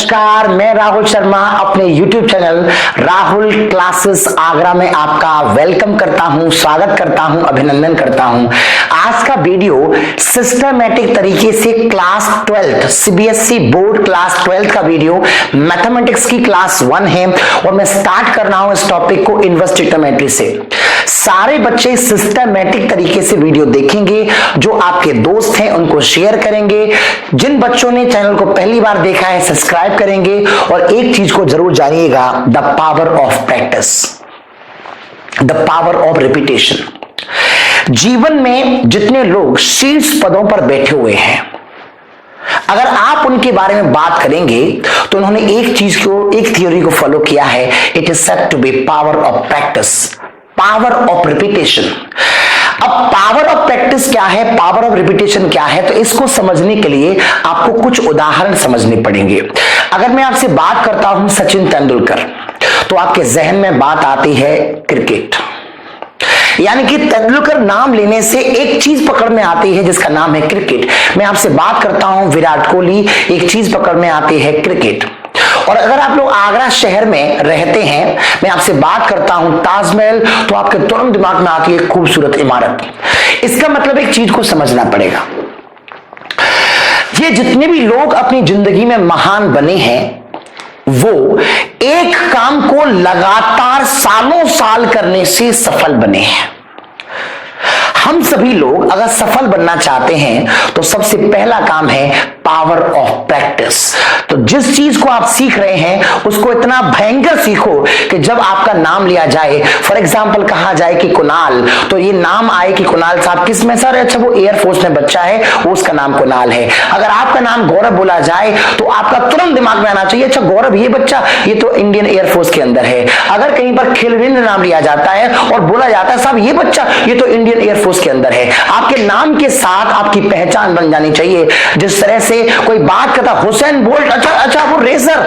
नमस्कार, मैं राहुल शर्मा अपने YouTube channel Rahul classes Agra में आपका वेलकम करता हूं, स्वागत करता हूं, अभिनंदन करता हूं। आज का वीडियो सिस्टमैटिक तरीके से क्लास 12 सीबीएसई बोर्ड क्लास 12 का वीडियो मैथमेटिक्स की क्लास 1 है और मैं स्टार्ट कर रहा हूं इस टॉपिक को इनवर्स ट्रिग्नोमेट्री से। सारे बच्चे सिस्टमैटिक तरीके से वीडियो देखेंगे, जो आपके दोस्त हैं उनको शेयर करेंगे, जिन बच्चों ने चैनल को पहली बार देखा है सब्सक्राइब करेंगे और एक चीज को जरूर जानिएगा, the power of practice, the power of repetition. जीवन में जितने लोग शीर्ष पदों पर बैठे हुए हैं, अगर आप उनके बारे में बात करेंगे तो उन्होंने एक थ्योरी को फॉलो किया है। It is said to be power of practice, power of repetition. अब पावर ऑफ प्रैक्टिस क्या है, पावर ऑफ रिपीटेशन क्या है, तो इसको समझने के लिए आपको कुछ उदाहरण समझने पड़ेंगे। अगर मैं आपसे बात करता हूं सचिन तेंदुलकर, तो आपके जहन में बात आती है क्रिकेट, यानी कि तेंदुलकर नाम लेने से एक चीज पकड़ में आती है जिसका नाम है क्रिकेट। मैं आपसे बात करता हूं विराट कोहली, एक चीज पकड़ में आती है क्रिकेट। और अगर आप लोग आगरा शहर में रहते हैं, मैं आपसे बात करता हूं ताजमहल, तो आपके तुरंत दिमाग में आती है खूबसूरत इमारत। इसका मतलब एक चीज को समझना पड़ेगा, ये जितने भी लोग अपनी जिंदगी में महान बने हैं, वो एक काम को लगातार सालों साल करने से सफल बने हैं। हम सभी लोग अगर सफल बनना चाहते हैं तो सबसे पहला काम है पावर ऑफ प्रैक्टिस। तो जिस चीज को आप सीख रहे हैं उसको इतना भयंकर सीखो कि जब आपका नाम लिया जाए, फॉर एग्जांपल कहा जाए कि कुणाल, तो ये नाम आए कि कुणाल साहब किस में सर, अच्छा वो एयरफोर्स में बच्चा है, वो उसका नाम कुणाल है। अगर आपका नाम गौरव बोला जाए तो आपका तुरंत दिमाग में आना चाहिए, अच्छा गौरव ये बच्चा, ये तो इंडियन एयरफोर्स के अंदर है। अगर कहीं पर खिलविंद्र नाम लिया जाता है और बोला जाता है साहब ये बच्चा, ये तो इंडियन एयरफोर्स के अंदर है। आपके नाम के साथ आपकी पहचान बन जानी चाहिए। जिस तरह से कोई बात करता हुसैन बोल्ट, अच्छा वो रेसर,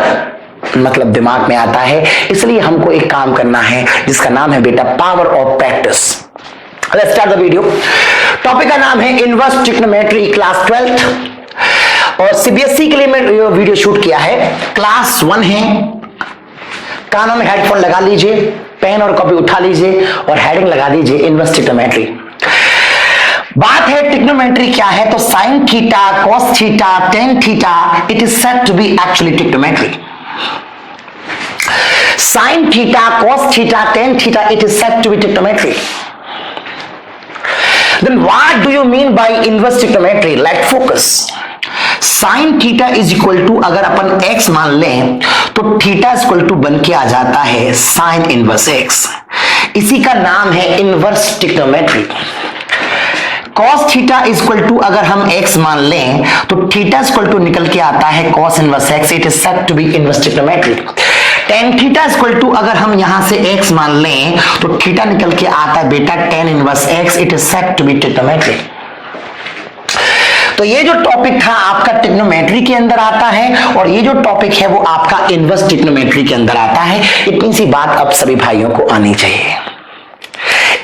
मतलब दिमाग में आता है। इसलिए हमको एक काम करना है जिसका नाम है बेटा power of practice. Let's start the video. Topic का नाम है इनवर्स ट्रिग्नोमेट्री क्लास 12 और सीबीएसई के लिए मैं वीडियो शूट किया है। क्लास 1 है। कानों में हेडफोन लगा लीजिए, पेन और कॉपी उठा लीजिए और हेडिंग लगा दीजिए इनवर्स ट्रिग्नोमेट्री। बात है ट्रिग्नोमेट्री क्या है, तो sine theta, cos theta, tan theta, it is said to be actually trigonometry. Sine theta, cos theta, tan theta, it is said to be trigonometry. Then what do you mean by inverse trigonometry? Let's focus. Sine theta is equal to, अगर अपन x मान लें तो theta is equal to बन के आ जाता है sine inverse x। इसी का नाम है inverse trigonometry. cos theta is equal to, अगर हम x मान लें तो थीटा इज इक्वल टू निकल के आता है cos inverse x। It is said to be inverse trigonometry. tan theta is equal to, अगर हम यहां से x मान लें तो थीटा निकल के आता है बेटा tan inverse x। It is said to be trigonometry. तो ये जो टॉपिक था आपका ट्रिग्नोमेट्री के अंदर आता है और ये जो टॉपिक है वो आपका इनवर्स ट्रिग्नोमेट्री के अंदर आता है। इतनी सी बात अब सभी भाइयों को आनी चाहिए।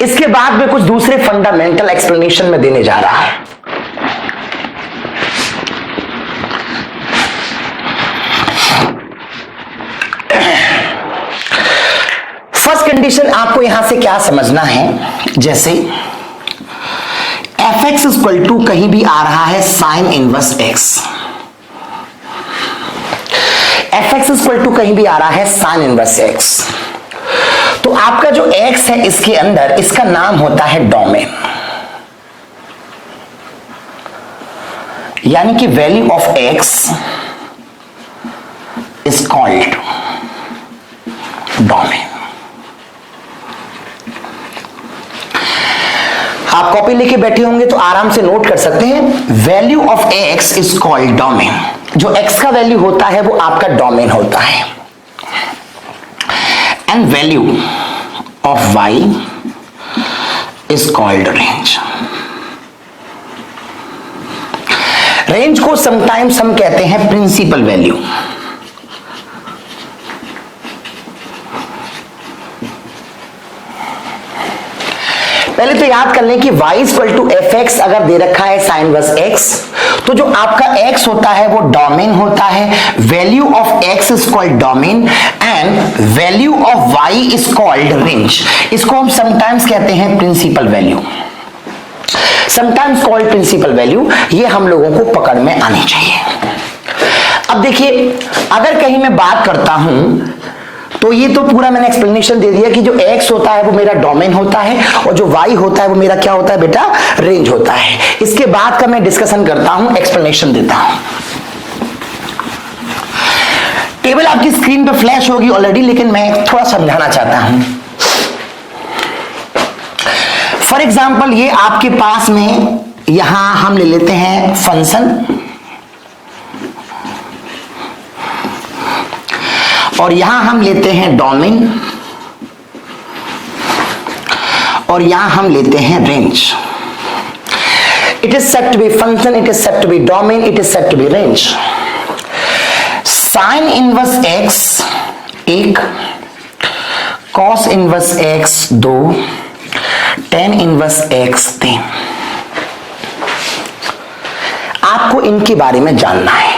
इसके बाद में कुछ दूसरे फंडामेंटल एक्सप्लेनेशन में देने जा रहा है। फर्स्ट कंडीशन आपको यहां से क्या समझना है, जैसे एफ एक्स इक्वल टू कहीं भी आ रहा है sine inverse x, f x equal to कहीं भी आ रहा है साइन इनवर्स एक्स, तो आपका जो x है इसके अंदर, इसका नाम होता है डोमेन, यानी कि value of x is called domain. आप कॉपी लेके बैठे होंगे तो आराम से नोट कर सकते हैं, value of x is called domain. जो x का वैल्यू होता है वो आपका डोमेन होता है। And value of y is called range. Range को समटाइम्स हम कहते हैं प्रिंसिपल वैल्यू। पहले तो याद कर लें कि y equal to f x अगर दे रखा है साइन इनवर्स x, तो जो आपका x होता है वो डोमेन होता है, value of x is called domain and value of y is called range. इसको हम समटाइम्स कहते हैं principal value, sometimes called principal value. ये हम लोगों को पकड़ में आनी चाहिए। अब देखिए, अगर कहीं मैं बात करता हूं तो ये तो पूरा मैंने एक्सप्लेनेशन दे दिया कि जो x होता है वो मेरा डोमेन होता है और जो y होता है वो मेरा क्या होता है बेटा, रेंज होता है। इसके बाद का मैं डिस्कशन करता हूं, एक्सप्लेनेशन देता हूं। टेबल आपकी स्क्रीन पे फ्लैश होगी ऑलरेडी, लेकिन मैं थोड़ा समझाना चाहता हूं। फॉर एग्जाम्पल ये आपके पास में यहां हम ले लेते हैं फंक्शन, और यहां हम लेते हैं डोमेन, और यहां हम लेते हैं range. It is set to be function, it is set to be domain, it is set to be range. Sine inverse x 1, cos inverse x 2, tan inverse x 3। आपको इनके बारे में जानना है।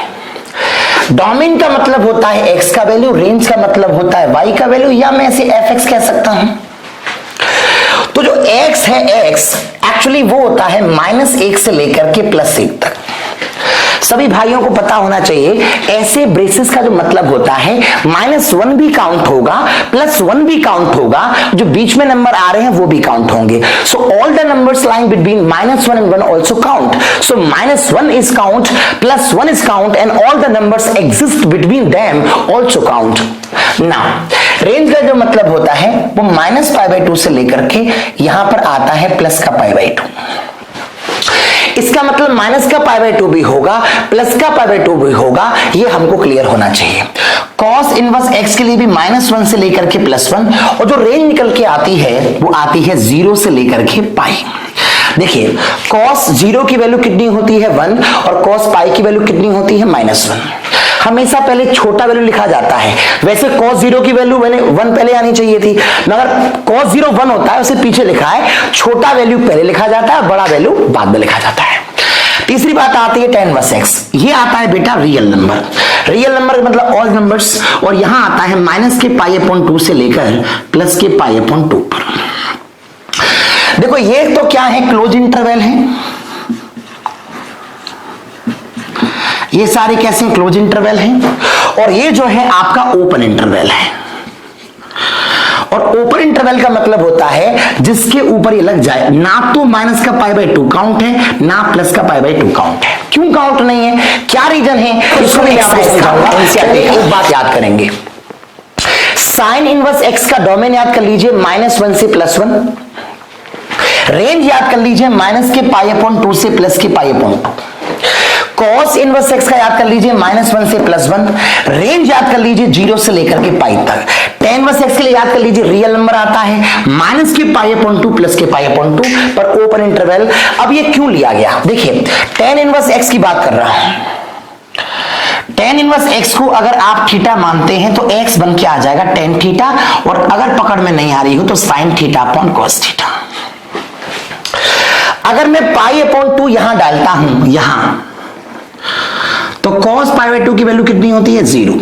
डोमेन का मतलब होता है x का वैल्यू, रेंज का मतलब होता है y का वैल्यू, या मैं इसे fx कह सकता हूं। तो जो x है, x एक्चुअली वो होता है -1 से लेकर के +1 तक। सभी भाइयों को पता होना चाहिए ऐसे ब्रेसेस का जो मतलब होता है -1 भी काउंट होगा, +1 भी काउंट होगा, जो बीच में नंबर आ रहे हैं वो भी काउंट होंगे। So all the numbers lying between -1 and 1 also count. So -1 is count, +1 is count, and all the numbers exist between them also count. Now range का जो मतलब होता है वो -π/2 से लेकर के यहां पर आता है प्लस का π/2। इसका मतलब माइनस का π/2 भी होगा, प्लस का π/2 भी होगा, ये हमको क्लियर होना चाहिए। cos इनवर्स x के लिए भी -1 से लेकर के +1, और जो रेंज निकल के आती है वो आती है 0 से लेकर के पाई। देखिए cos 0 की वैल्यू कितनी होती है 1, और cos पाई की वैल्यू कितनी होती है -1। हमेशा पहले छोटा वैल्यू लिखा जाता है, वैसे cos 0 की वैल्यू 1 पहले आनी चाहिए थी, मगर cos 0 1 होता है, उसे पीछे लिखा है, छोटा वैल्यू पहले लिखा जाता है, बड़ा वैल्यू बाद में लिखा जाता है। तीसरी बात आती है tan इनवर्स x, ये आता है बेटा रियल नंबर, रियल नंबर मतलब ऑल नंबर्स, और यहां आता है माइनस के π/2 से लेकर प्लस के π/2 पर। देखो ये तो क्या है, क्लोज इंटरवल है, ये सारे कैसे क्लोज इंटरवल हैं, और ये जो है आपका ओपन इंटरवल है। और ओपन इंटरवल का मतलब होता है जिसके ऊपर ये लग जाए, ना तो माइनस का π/2 काउंट है, ना प्लस का π/2 काउंट है। क्यों काउंट नहीं है, क्या रीजन है, इसको मैं आपको समझाऊंगा। एक बात याद करेंगे, साइन इनवर्स x का डोमेन याद कर लीजिए -1 से +1, रेंज याद कर लीजिए माइनस के π/2 से प्लस के π/2। cos इनवर्स x का याद कर लीजिए -1 से +1, रेंज याद कर लीजिए 0 से लेकर के पाई तक। tan इनवर्स x के लिए याद कर लीजिए रियल नंबर आता है माइनस के π/2 प्लस के π/2 पर ओपन इंटरवल। अब ये क्यों लिया गया, देखिए tan इनवर्स x की बात कर रहा हूं। tan इनवर्स x को अगर आप थीटा मानते हैं तो x बन के आ जाएगा tan थीटा, और अगर पकड़ में नहीं आ रही हो तो sin theta upon cos theta. अगर मैं π/2 यहां डालता हूं, यहां तो cos π/2 की वैल्यू कितनी होती है 0।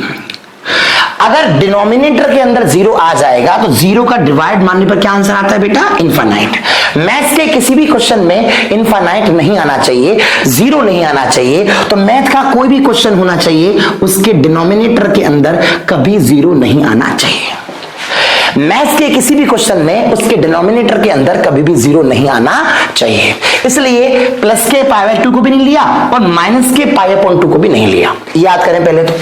अगर डिनोमिनेटर के अंदर 0 आ जाएगा तो 0 का डिवाइड मानने पर क्या आंसर आता है बेटा, इनफाइनाइट। मैथ्स के किसी भी क्वेश्चन में इनफाइनाइट नहीं आना चाहिए, 0 नहीं आना चाहिए। तो मैथ का कोई भी क्वेश्चन होना चाहिए उसके डिनोमिनेटर के अंदर कभी 0 नहीं आना चाहिए। मैथ्स के किसी भी क्वेश्चन में उसके डिनोमिनेटर के अंदर कभी भी 0 नहीं आना चाहिए, इसलिए प्लस के π/2 को भी नहीं लिया और माइनस के π/2 को भी नहीं लिया। याद करें पहले तो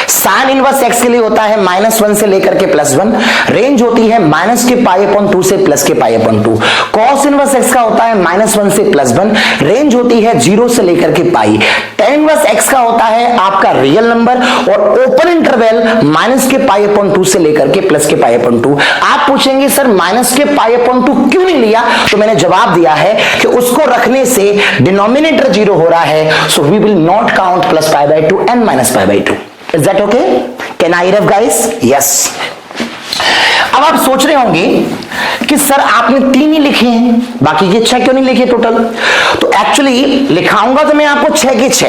साइन इनवर्स x के लिए होता है -1 से लेकर के +1, रेंज होती है माइनस के π/2 से प्लस के π/2। cos इनवर्स x का होता है -1 से +1, रेंज होती है 0 से लेकर के पाई। tan इनवर्स x का होता है आपका रियल नंबर, और ओपन इंटरवल माइनस के π/2 से लेकर के प्लस के π/2। आप पूछेंगे सर माइनस के π/2 क्यों नहीं लिया, तो मैंने जवाब दिया है कि उसको रखने से डिनोमिनेटर 0 हो रहा है, so we will not count plus π/2 and minus π/2। Is that okay? Can I have guys? Yes. अब आप सोच रहे होंगे कि सर आपने 3 ही लिखे हैं, बाकी के 6 क्यों नहीं लिखे टोटल? तो एक्चुअली लिखाऊंगा तो मैं आपको 6 के 6,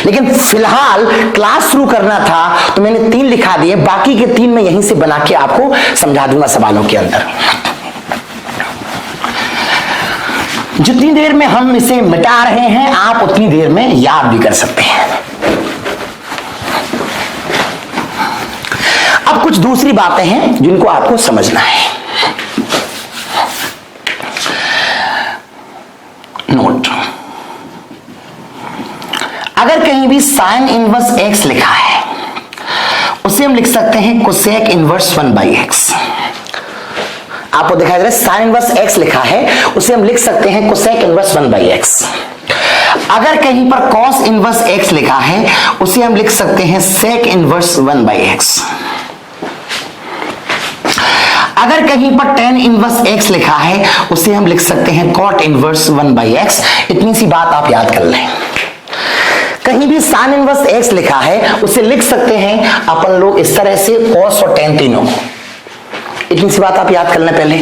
लेकिन फिलहाल क्लास शुरू करना था तो मैंने 3 लिखा दिए, बाकी के 3 मैं यहीं से बना के आपको समझा दूंगा सवालों के अंदर। जितनी देर में हम इसे मिटा रहे हैं आप उतनी देर में याद भी कर सकते हैं। अब कुछ दूसरी बातें हैं जिनको आपको समझना है। नोट, अगर कहीं भी साइन इनवर्स एक्स लिखा है उसे हम लिख सकते हैं कोसेक इनवर्स 1/x। आपको दिखाई दे रहा है साइन इनवर्स एक्स लिखा है, उसे हम लिख सकते हैं कोसेक इनवर्स 1/x। अगर कहीं पर कॉस इनवर्स एक्स लिखा है उसे हम लिख सकते हैं सेक इनवर्स 1/x। अगर कहीं पर टेन इनवर्स एक्स लिखा है उसे हम लिख सकते हैं कॉट इनवर्स 1/x। इतनी सी बात आप याद कर लें। कहीं भी साइन इनवर्स एक्स लिखा है उसे लिख सकते हैं अपन लोग इस तरह से कॉस और टेन तीनों। इतनी सी बात आप याद कर लें पहले।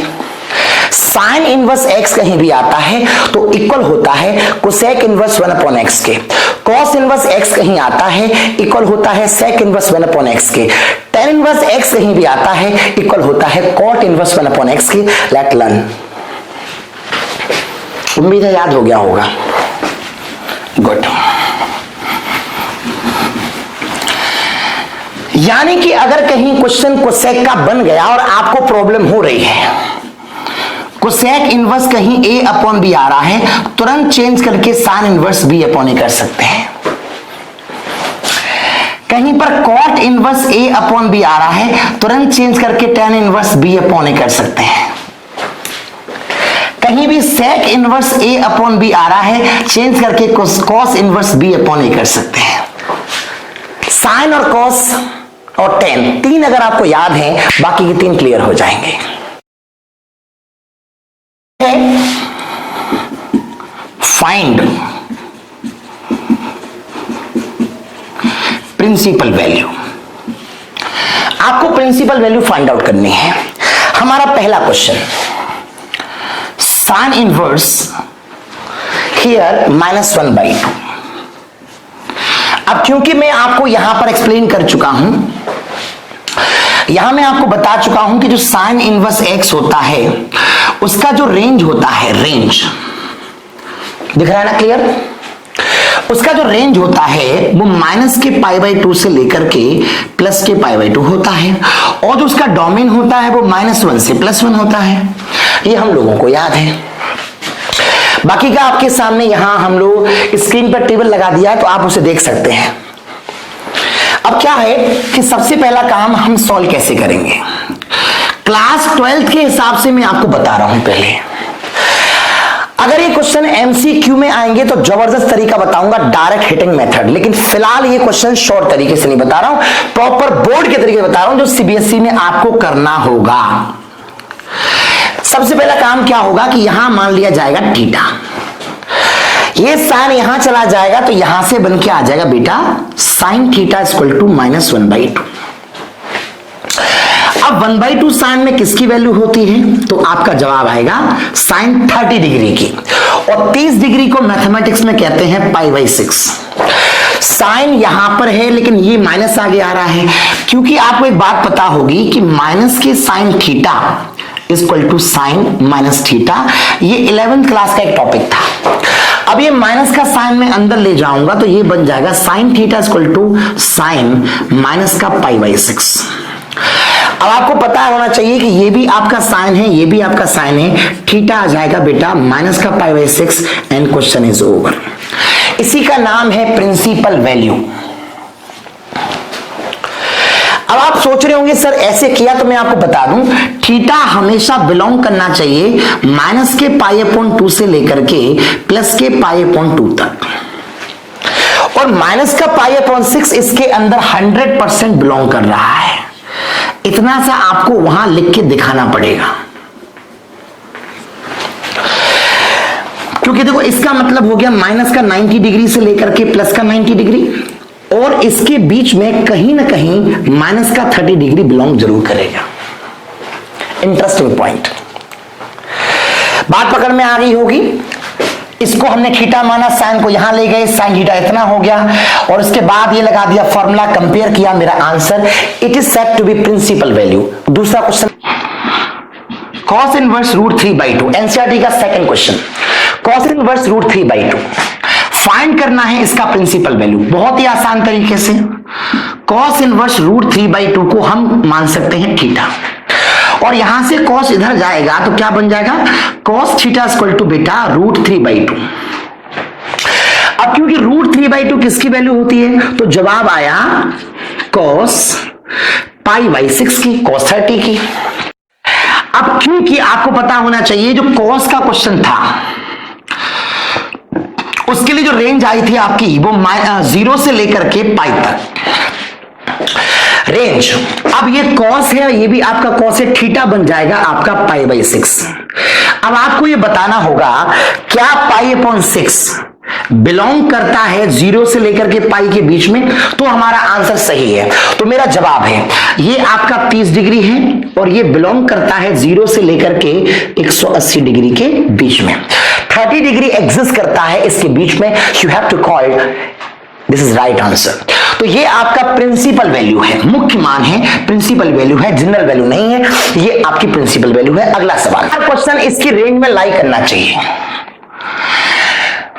साइन इनवर्स एक्स कहीं भी आता है तो इक्वल होता है कोसेक इनवर्स 1/x के। कॉस इनवर्स एक्स कहीं आता है इक्वल होता है सेक इनवर्स 1/x के। टेन इनवर्स एक्स कहीं भी आता है इक्वल होता है कॉट इनवर्स 1/x के। Let learn. उम्मीद है याद हो गया होगा। गुड। यानी कि अगर कहीं क्वेश्चन कोसेक का बन गया और आपको प्रॉब्लम हो रही है, कोसेक इनवर्स कहीं a/b आ रहा है, तुरंत चेंज करके साइन इनवर्स b/a कर सकते हैं। कहीं पर कॉट इनवर्स a/b आ रहा है, तुरंत चेंज करके टेन इनवर्स b/a कर सकते हैं। कहीं भी सेक इनवर्स a/b आ रहा है, चेंज करके कॉस इनवर्स b/a कर सकते हैं। साइन और कॉस और टेन 3 अगर आपको याद है, बाकी के 3 क्लियर हो जाएंगे। Find principal value. आपको प्रिंसिपल वैल्यू फाइंड आउट करनी है। हमारा पहला क्वेश्चन, साइन इनवर्स हियर -1/2। अब क्योंकि मैं आपको यहां पर एक्सप्लेन कर चुका हूं, यहां मैं आपको बता चुका हूं कि जो साइन इनवर्स एक्स होता है उसका जो रेंज होता है, रेंज दिख रहा है ना क्लियर? उसका जो रेंज होता है वो माइनस के π/2 से लेकर के प्लस के π/2 होता है, और जो उसका डोमेन होता है वो -1 से +1 होता है। ये हम लोगों को याद है। बाकी का आपके सामने यहां हम लोग स्क्रीन पर टेबल लगा दिया है तो आप उसे देख सकते हैं। अब क्या है कि सबसे पहला काम हम सॉल्व कैसे करेंगे, क्लास 12th के हिसाब से मैं आपको बता रहा हूं। पहले अगर ये क्वेश्चन एमसीक्यू में आएंगे तो जबरदस्त तरीका बताऊंगा, डायरेक्ट हिटिंग मेथड, लेकिन फिलहाल ये क्वेश्चन शॉर्ट तरीके से नहीं बता रहा हूं, प्रॉपर बोर्ड के तरीके बता रहा हूं जो सीबीएसई में आपको करना होगा। सबसे पहला काम क्या होगा कि यहां मान लिया जाएगा थीटा, ये साइन यहां चला जाएगा तो यहां से बन के आ जाएगा बेटा साइन थीटा इक्वल टू -1/2। अब 1/2 साइन में किसकी वैल्यू होती है, तो आपका जवाब आएगा साइन 30 डिग्री की, और 30 डिग्री को मैथमेटिक्स में कहते हैं π/6। साइन यहां पर है लेकिन ये माइनस आगे आ रहा है, क्योंकि आपको एक बात पता होगी कि माइनस के sine theta equal to sine minus theta, ये 11th क्लास का एक टॉपिक था। अब ये माइनस का साइन में अंदर ले जाऊंगा तो ये बन जाएगा sine theta equal to sine minus का π/6। अब आपको पता होना चाहिए कि ये भी आपका साइन है, ये भी आपका साइन है, थीटा आ जाएगा बेटा माइनस का π/6 एंड क्वेश्चन इज ओवर। इसी का नाम है प्रिंसिपल वैल्यू। अब आप सोच रहे होंगे सर ऐसे किया, तो मैं आपको बता दूं थीटा हमेशा बिलोंग करना चाहिए माइनस के π/2 से लेकर के प्लस के π/2 तक, और माइनस का π/6 इसके अंदर 100% बिलोंग कर रहा है। इतना सा आपको वहां लिख के दिखाना पड़ेगा, क्योंकि देखो इसका मतलब हो गया माइनस का 90 डिग्री से लेकर के प्लस का 90 डिग्री, और इसके बीच में कहीं ना कहीं माइनस का 30 डिग्री बिलोंग जरूर करेगा। इंटरेस्टिंग पॉइंट, बात पकड़ में आ गई होगी। इसको हमने थीटा माना, साइन को यहां ले गए, साइन थीटा इतना हो गया और उसके बाद ये लगा दिया फॉर्मूला, कंपेयर किया, मेरा answer it is said to be principal value. दूसरा क्वेश्चन cos इनवर्स √3/2, एनसीईआरटी का second question, cos inverse √3/2 find करना है इसका प्रिंसिपल वैल्यू। बहुत ही आसान तरीके से cos इनवर्स √3/2 को हम मान सकते हैं थीटा, और यहां से cos इधर जाएगा तो क्या बन जाएगा, cos थीटा इक्वल टू बेटा √3/2। अब क्योंकि √3/2 किसकी वैल्यू होती है, तो जवाब आया cos π/6 की, cos 30 की। अब क्योंकि आपको पता होना चाहिए जो cos का क्वेश्चन था उसके लिए जो रेंज आई थी आपकी वो 0 से लेकर के पाई तक रेंज। अब ये cos है, ये भी आपका cos है, थीटा बन जाएगा आपका π/6। अब आपको ये बताना होगा क्या π/6 बिलोंग करता है 0 से लेकर के पाई के बीच में, तो हमारा आंसर सही है। तो मेरा जवाब है ये आपका 30 डिग्री है और ये बिलोंग करता है 0 से लेकर के 180 डिग्री के बीच में। 30 डिग्री एग्जिस्ट करता है इसके बीच में, you have to call this is right answer. तो ये आपका प्रिंसिपल वैल्यू है, मुख्य मान है, प्रिंसिपल वैल्यू है, जनरल वैल्यू नहीं है, ये आपकी प्रिंसिपल वैल्यू है। अगला सवाल, क्वेश्चन इसकी रेंज में लाई करना चाहिए।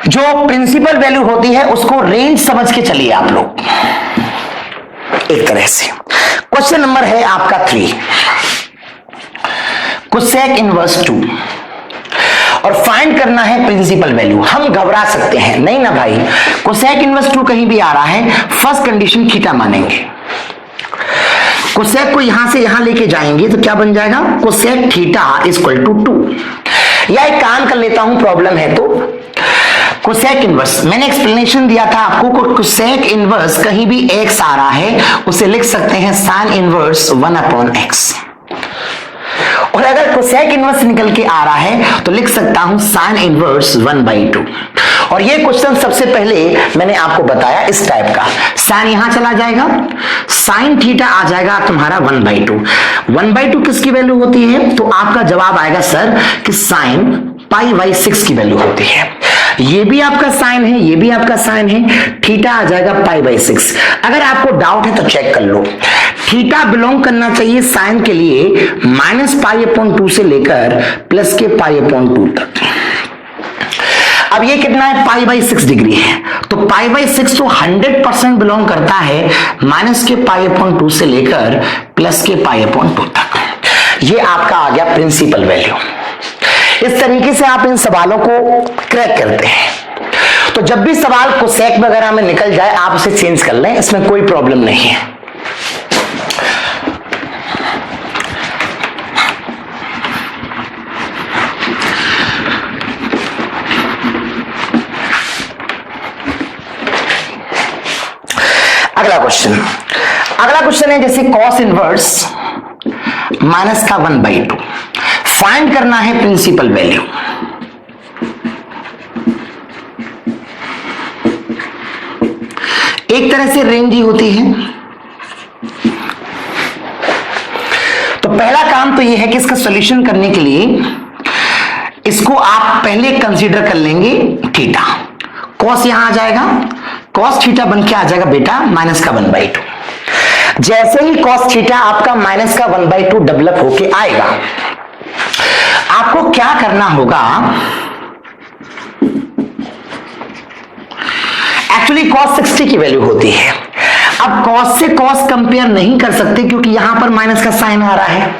जो प्रिंसिपल वैल्यू होती है उसको रेंज समझ के चलिए आप लोग एक तरह से। क्वेश्चन नंबर है आपका 3, कोसेक इनवर्स 2 और फाइंड करना है प्रिंसिपल वैल्यू। हम घबरा सकते हैं, नहीं ना भाई, कोसेक इनवर्स 2 कहीं भी आ रहा है, फर्स्ट कंडीशन थीटा मानेंगे। कोसेक को यहां से यहां लेके जाएंगे तो क्या बन जाएगा, कोसेक थीटा इक्वल टू 2। या एक काम कर लेता हूं, प्रॉब्लम है तो कोसेक इनवर्स, मैंने एक्सप्लेनेशन दिया था आपको, कोसेक इनवर्स कहीं भी x आ रहा है उसे लिख सकते हैं साइन इनवर्स 1/x, और अगर कोसेक इनवर्स निकल के आ रहा है तो लिख सकता हूं साइन इनवर्स 1/2। और ये क्वेश्चन सबसे पहले मैंने आपको बताया इस टाइप का, साइन यहां चला जाएगा, साइन थीटा आ जाएगा तुम्हारा 1/2। 1/2 किसकी वैल्यू होती है, तो आपका जवाब आएगा सर कि साइन π/6 की वैल्यू होती है। ये भी आपका साइन है, ये भी आपका साइन है, थीटा आ जाएगा π/6। अगर आपको डाउट है तो चेक कर लो, थीटा बिलोंग करना चाहिए साइन के लिए -π/2 से लेकर प्लस के π/2 तक। अब ये कितना है, π/6 डिग्री है, तो π/6 तो 100% बिलोंग करता है माइनस के π/2 से लेकर प्लस के π/2 तक। ये आपका आ गया प्रिंसिपल वैल्यू। इस तरीके से आप इन सवालों को क्रैक करते हैं। तो जब भी सवाल कोसेक वगैरह में निकल जाए आप उसे चेंज कर लें, इसमें कोई प्रॉब्लम नहीं है। अगला क्वेश्चन है जैसे cos इनवर्स माइनस का 1/2 फाइंड करना है प्रिंसिपल वैल्यू। एक तरह से रेंज ही होती है। तो पहला काम तो यह है कि इसका सॉल्यूशन करने के लिए इसको आप पहले कंसीडर कर लेंगे थीटा, cos यहां आ जाएगा, cos थीटा बन के आ जाएगा बेटा माइनस का 1/2। जैसे ही cos थीटा आपका माइनस का 1/2 डेवलप होके आएगा, आपको क्या करना होगा, एक्चुअली cos 60 की वैल्यू होती है। अब cos से cos कंपेयर नहीं कर सकते क्योंकि यहां पर माइनस का साइन आ रहा है।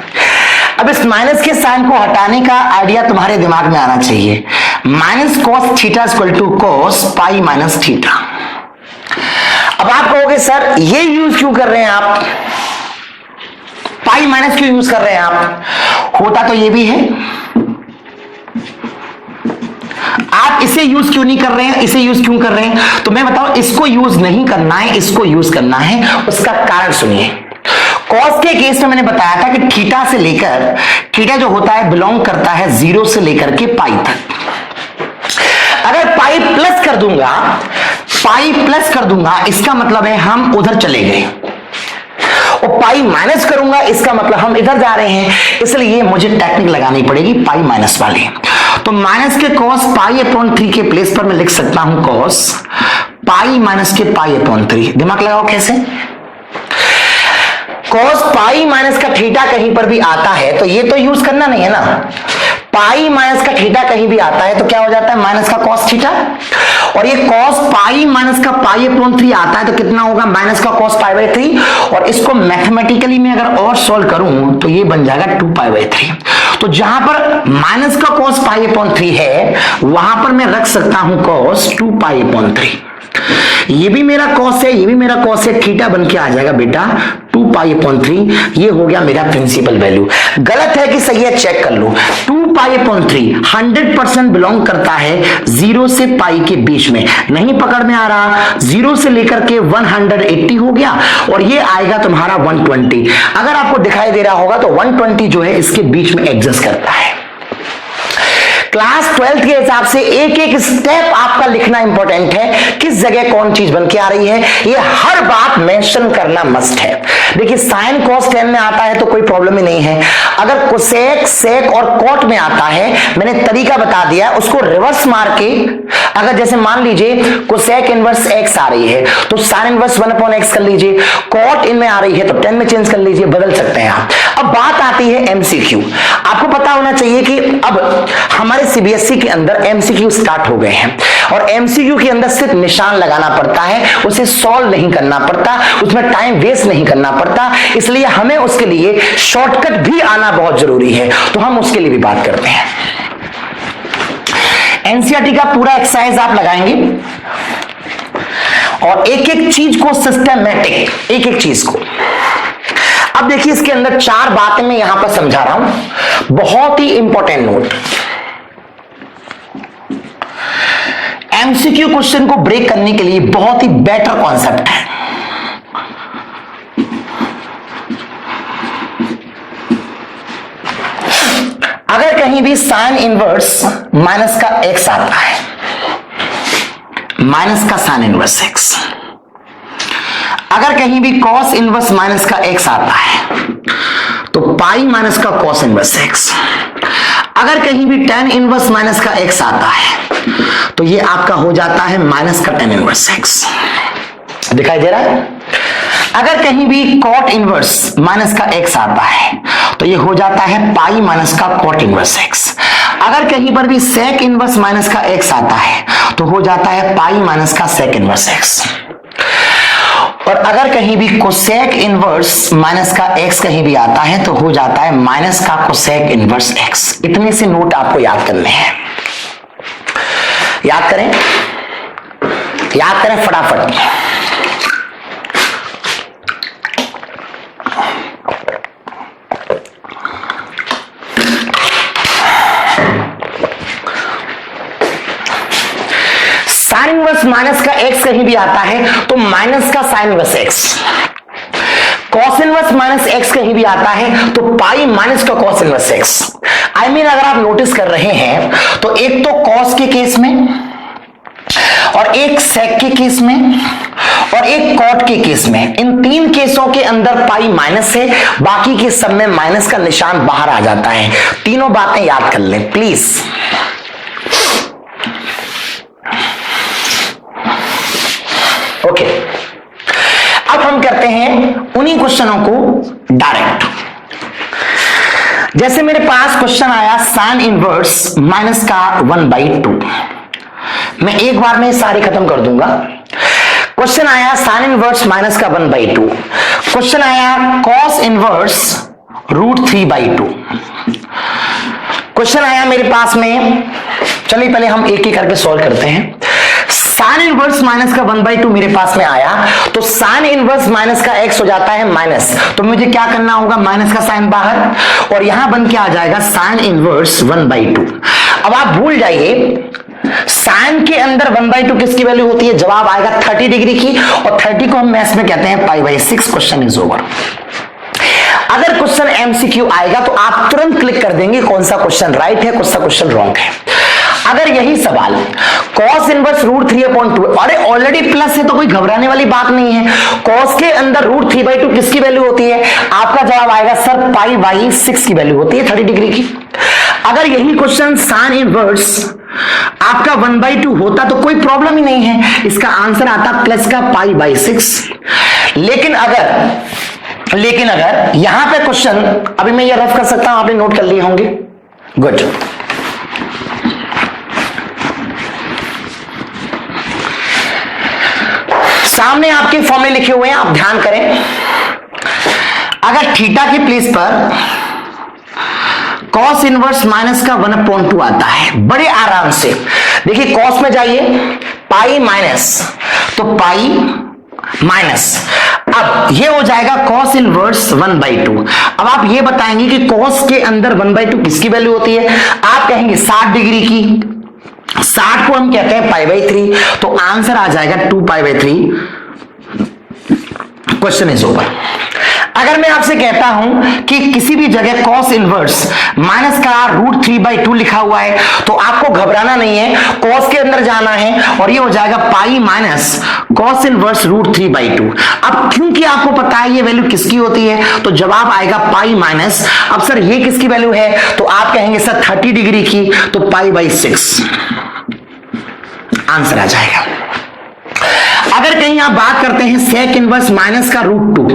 अब इस माइनस के साइन को हटाने का आइडिया तुम्हारे दिमाग में आना चाहिए, minus cos theta equal to cos pi minus theta. अब आप कहोगे सर ये यूज क्यों कर रहे हैं आप, पाई माइनस क्यों यूज कर रहे हैं आप, होता तो ये भी है, आप इसे यूज क्यों नहीं कर रहे हैं, इसे यूज क्यों कर रहे हैं, तो मैं बताऊं इसको यूज नहीं करना है, इसको यूज करना है। उसका कारण सुनिए, cos के केस में मैंने बताया था कि थीटा से लेकर, थीटा जो होता है बिलोंग करता है 0 से लेकर के पाई तक। अगर पाई प्लस कर दूंगा, पाई प्लस कर दूंगा, इसका मतलब है हम उधर चले गए, और पाई माइनस करूंगा, इसका मतलब हम इधर जा रहे हैं, इसलिए मुझे टेक्निक लगानी पड़ेगी पाई माइनस वाली। तो माइनस के कॉस पाई अपॉन 3 के प्लेस पर मैं लिख सकता हूं कॉस पाई माइनस के पाई अपॉन 3। दिमाग लगाओ कैसे? कॉस पाई माइनस का थीटा कहीं पर भी आता है तो ये तो यूज करना नहीं है ना। पाई माइनस का थीटा कहीं भी आता है तो क्या हो जाता है माइनस का कॉस थीटा, और ये कॉस पाई माइनस का पाई अपॉन 3 आता है तो कितना होगा माइनस का कॉस पाई बाई 3, और इसको मैथमेटिकली में अगर और सॉल्व करूं तो ये बन जाएगा 2 पाई बाई 3। तो जहां पर माइनस का कॉस पाई अपॉन 3 है वहां पर मैं रख सकता हूं कॉस 2 पाई अपॉन 3। ये भी मेरा कॉस है, ये भी मेरा कॉस है, थीटा बन के आ जाएगा बेटा 2 पाई अपॉन 3। ये हो गया मेरा प्रिंसिपल वैल्यू। गलत है कि सही है चेक कर लो। 2 पाई अपॉन 3 100% बिलोंग करता है 0 से पाई के बीच में, नहीं पकड़ में आ रहा, 0 से लेकर के 180 हो गया और ये आएगा तुम्हारा 120। अगर आपको दिखाई दे रहा होगा तो 120 जो है इसके बीच में एडजस्ट करता है। क्लास 12th के हिसाब से एक एक स्टेप आपका लिखना इंपॉर्टेंट है, किस जगह कौन चीज बन के आ रही है, ये हर बात मेंशन करना मस्ट है। देखिए साइन कॉस टेन में आता है तो कोई प्रॉब्लम ही नहीं है, अगर कोसेक सेक और कॉट में आता है मैंने तरीका बता दिया, उसको रिवर्स मार के अगर जैसे मान लीजिए कोसेक इनवर्स एक्स आ रही है तो साइन इनवर्स 1/x कर लीजिए, कॉट इनमें आ रही है तो 10 में चेंज कर लीजिए, बदल सकते हैं आप। अब बात आती है एमसीक्यू। आपको पता होना चाहिए कि अब हमारे सीबीएसई के अंदर एमसीक्यू स्टार्ट हो गए हैं और एमसीक्यू के अंदर सिर्फ निशान लगाना पड़ता है, उसे सॉल्व नहीं करना पड़ता, उसमें टाइम वेस्ट नहीं करना पड़ता, इसलिए हमें उसके लिए शॉर्टकट भी आना बहुत जरूरी है, तो हम उसके लिए भी बात करते हैं। एनसीईआरटी का पूरा एक्सरसाइज आप लगाएंगे और एक एक चीज को सिस्टमैटिक, एक एक चीज को। अब देखिए इसके अंदर 4 बातें मैं यहां पर समझा रहा हूं, बहुत ही इंपॉर्टेंट नोट। एमसीक्यू क्वेश्चन को ब्रेक करने के लिए बहुत ही बेटर कॉन्सेप्ट है। अगर कहीं भी साइन इनवर्स माइनस का एक्स आता है, माइनस का साइन इनवर्स एक्स, अगर कहीं भी कॉस इनवर्स माइनस का एक्स आता है तो पाई माइनस का कॉस इनवर्स एक्स, अगर कहीं भी tan इनवर्स माइनस का एक्स आता है तो ये आपका हो जाता है माइनस का tan इनवर्स एक्स। दिखाई दे रहा है? अगर कहीं भी cot इनवर्स माइनस का एक्स आता है तो ये हो जाता है पाई माइनस का cot इनवर्स एक्स। अगर कहीं पर भी sec इनवर्स माइनस का एक्स आता है तो हो जाता है पाई माइनस का sec इनवर्स एक्स। और अगर कहीं भी कोसेक इनवर्स माइनस का एक्स कहीं भी आता है तो हो जाता है माइनस का कोसेक इनवर्स एक्स। इतने से नोट आपको याद करने हैं, याद करें, याद करें फटाफट। साइन इनवर्स माइनस का एक्स कहीं भी आता है तो माइनस का sine inverse X, cos inverse minus x कहीं भी आता है तो पाई माइनस का cos inverse x. I mean अगर आप नोटिस कर रहे हैं तो एक तो कॉस के केस में और एक सेक के केस में और एक कॉट के केस में, इन 3 केसों के अंदर पाई माइनस है, बाकी के सब में माइनस का निशान बाहर आ जाता है। तीनों बातें याद कर लें प्लीज। ओके, अब हम करते हैं उन्हीं क्वेश्चनों को डायरेक्ट। जैसे मेरे पास क्वेश्चन आया साइन इनवर्स माइनस का 1/2, मैं एक बार में सारे खत्म कर दूंगा। क्वेश्चन आया साइन इनवर्स माइनस का 1/2, क्वेश्चन आया कॉस इनवर्स √3/2, क्वेश्चन आया मेरे पास में, चलिए पहले हम एक एक करके सॉल्व करते हैं। साइन इनवर्स माइनस का 1/2 मेरे पास में आया तो साइन इनवर्स माइनस का एक्स हो जाता है माइनस, तो मुझे क्या करना होगा, माइनस का साइन बाहर और यहां बन के आ जाएगा साइन इनवर्स 1/2। अब आप भूल जाइए साइन के अंदर 1/2 किसकी वैल्यू होती है, जवाब आएगा 30 डिग्री की, और 30 को हम मैथ्स में कहते हैं π/6। Question is over. अगर क्वेश्चन एमसीक्यू आएगा तो आप तुरंत क्लिक कर देंगे कौन सा क्वेश्चन राइट है, कौन सा क्वेश्चन रॉन्ग है। अगर यही सवाल cos इनवर्स √3/2, अरे ऑलरेडी प्लस है तो कोई घबराने वाली बात नहीं है। cos के अंदर √3/2 किसकी वैल्यू होती है? आपका जवाब आएगा सर π/6 की वैल्यू होती है 30 डिग्री की। अगर यही क्वेश्चन sin इनवर्स आपका 1/2 होता तो कोई प्रॉब्लम ही नहीं है, इसका आंसर आता प्लस का π/6। लेकिन अगर यहां पे क्वेश्चन, अभी मैं ये रफ कर सकता हूं, आपने नोट कर लिए होंगे, गुड। सामने आपके फॉर्मूले लिखे हुए हैं, आप ध्यान करें। अगर थीटा की प्लेस पर cos इनवर्स माइनस का 1/2 आता है, बड़े आराम से देखिए, cos में जाइए, पाई माइनस, तो पाई माइनस, अब ये हो जाएगा cos इनवर्स 1/2। अब आप ये बताएंगे कि cos के अंदर 1/2 किसकी वैल्यू होती है? आप कहेंगे 60 डिग्री की, 60 को हम कहते हैं π/3, तो आंसर आ जाएगा 2π/3। Question is over. अगर मैं आपसे कहता हूं कि किसी भी जगह cos इनवर्स माइनस का √3/2 लिखा हुआ है, तो आपको घबराना नहीं है, cos के अंदर जाना है और ये हो जाएगा पाई माइनस cos इनवर्स √3/2। अब क्योंकि आपको पता है ये वैल्यू किसकी होती है, तो जवाब आएगा पाई माइनस, अब सर ये किसकी वैल्यू है, तो आप कहेंगे सर 30 डिग्री की, तो π/6 आंसर आ जाएगा। अगर कहीं आप बात करते हैं sec इनवर्स माइनस का √2,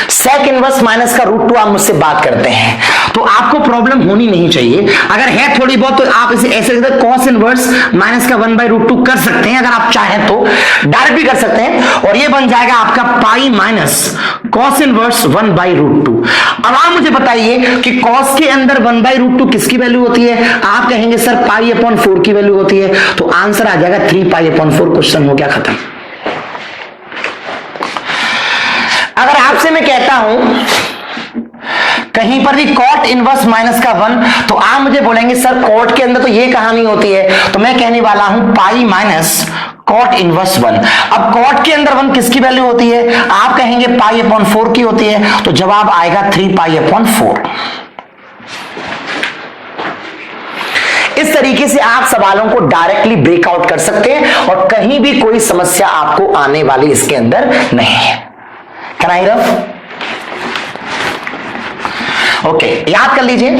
sec इनवर्स माइनस का √2 आप मुझसे बात करते हैं, तो आपको प्रॉब्लम होनी नहीं चाहिए। अगर है थोड़ी बहुत तो आप इसे ऐसे cos इनवर्स माइनस का 1/√2 कर सकते हैं, अगर आप चाहें तो डायरेक्ट भी कर सकते हैं, और ये बन जाएगा आपका पाई माइनस cos इनवर्स 1/√2। अब आप मुझे बताइए कि cos के अंदर 1/√2 किसकी वैल्यू होती है? आप कहेंगे सर π/4 की वैल्यू होती है, तो आंसर आ जाएगा 3π/4। क्वेश्चन हो गया खत्म। अगर आपसे मैं कहता हूं कहीं पर भी cot इनवर्स माइनस का 1, तो आप मुझे बोलेंगे सर cot के अंदर तो ये कहानी होती है, तो मैं कहने वाला हूं पाई माइनस cot इनवर्स 1। अब cot के अंदर 1 किसकी वैल्यू होती है? आप कहेंगे π/4 की होती है, तो जवाब आएगा 3π/4। इस तरीके से आप सवालों को डायरेक्टली ब्रेकआउट कर सकते हैं और कहीं भी कोई समस्या आपको आने वाली इसके अंदर नहीं है। Can I rub? ओके, याद कर लीजिए,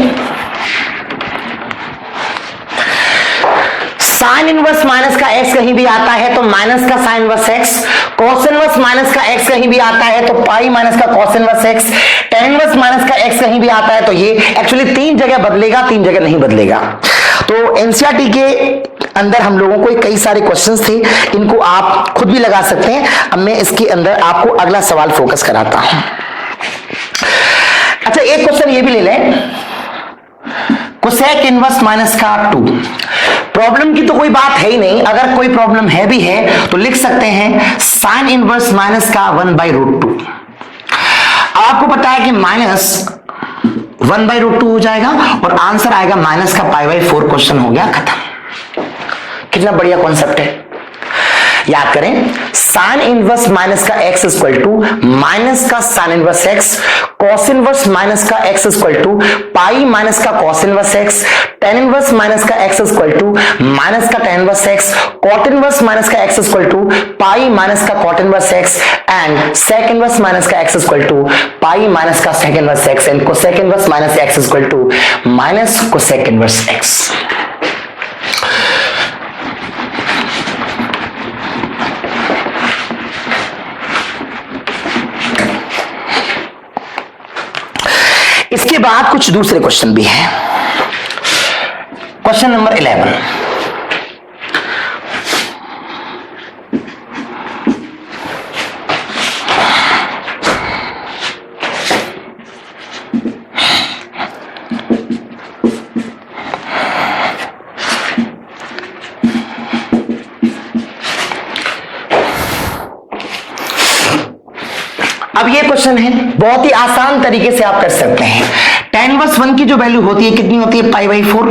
साइन इनवर्स माइनस का x कहीं भी आता है तो माइनस का sine inverse x, cos inverse minus का x कहीं भी आता है तो पाई माइनस का cos inverse x, tan inverse minus का x कहीं भी आता है तो ये एक्चुअली 3 जगह बदलेगा, 3 जगह नहीं बदलेगा। तो एनसीईआरटी के अंदर हम लोगों को कई सारे क्वेश्चंस थे, इनको आप खुद भी लगा सकते हैं। अब मैं इसके अंदर आपको अगला सवाल फोकस कराता हूं। अच्छा, एक क्वेश्चन ये भी ले लें, कोसेक इनवर्स माइनस का 2। प्रॉब्लम की तो कोई बात है ही नहीं, अगर कोई प्रॉब्लम है भी है तो लिख सकते हैं साइन इनवर्स माइनस का 1/√2। आपको पता है कि माइनस 1/√2 हो जाएगा और आंसर आएगा माइनस का π/4। क्वेश्चन हो गया खत्म। कितना बढ़िया कॉन्सेप्ट है, याद करें। साइन इनवर्स माइनस का x इक्वल टू माइनस का sine inverse x, cos inverse minus का x equal to pi minus का cos inverse x, tan inverse minus का x इक्वल टू माइनस का tan inverse x, cot inverse minus का x equal to pi minus का cot inverse x, and sec inverse minus का x equal to pi minus का sec inverse x, and cosec inverse minus x equal to minus cosec inverse x। इसके बाद कुछ दूसरे question भी हैं। Question number 11, अब ये क्वेश्चन है, बहुत ही आसान तरीके से आप कर सकते हैं। tan इनवर्स 1 की जो वैल्यू होती है कितनी होती है? π/4।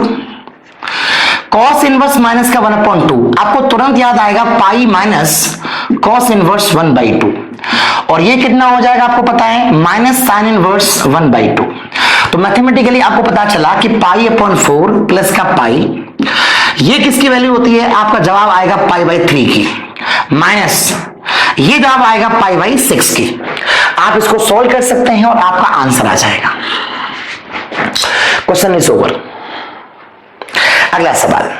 cos इनवर्स माइनस का 1/2, आपको तुरंत याद आएगा पाई माइनस cos इनवर्स 1/2, और ये कितना हो जाएगा आपको पता है? Minus sine inverse 1/2। तो मैथमेटिकली आपको पता चला कि π/4 प्लस का पाई ये किसकी वैल्यू होती है? आपका जवाब आएगा π/3 की, माइनस ये जवाब आएगा π/6 की। आप इसको सॉल्व कर सकते हैं और आपका आंसर आ जाएगा। Question is over. अगला सवाल,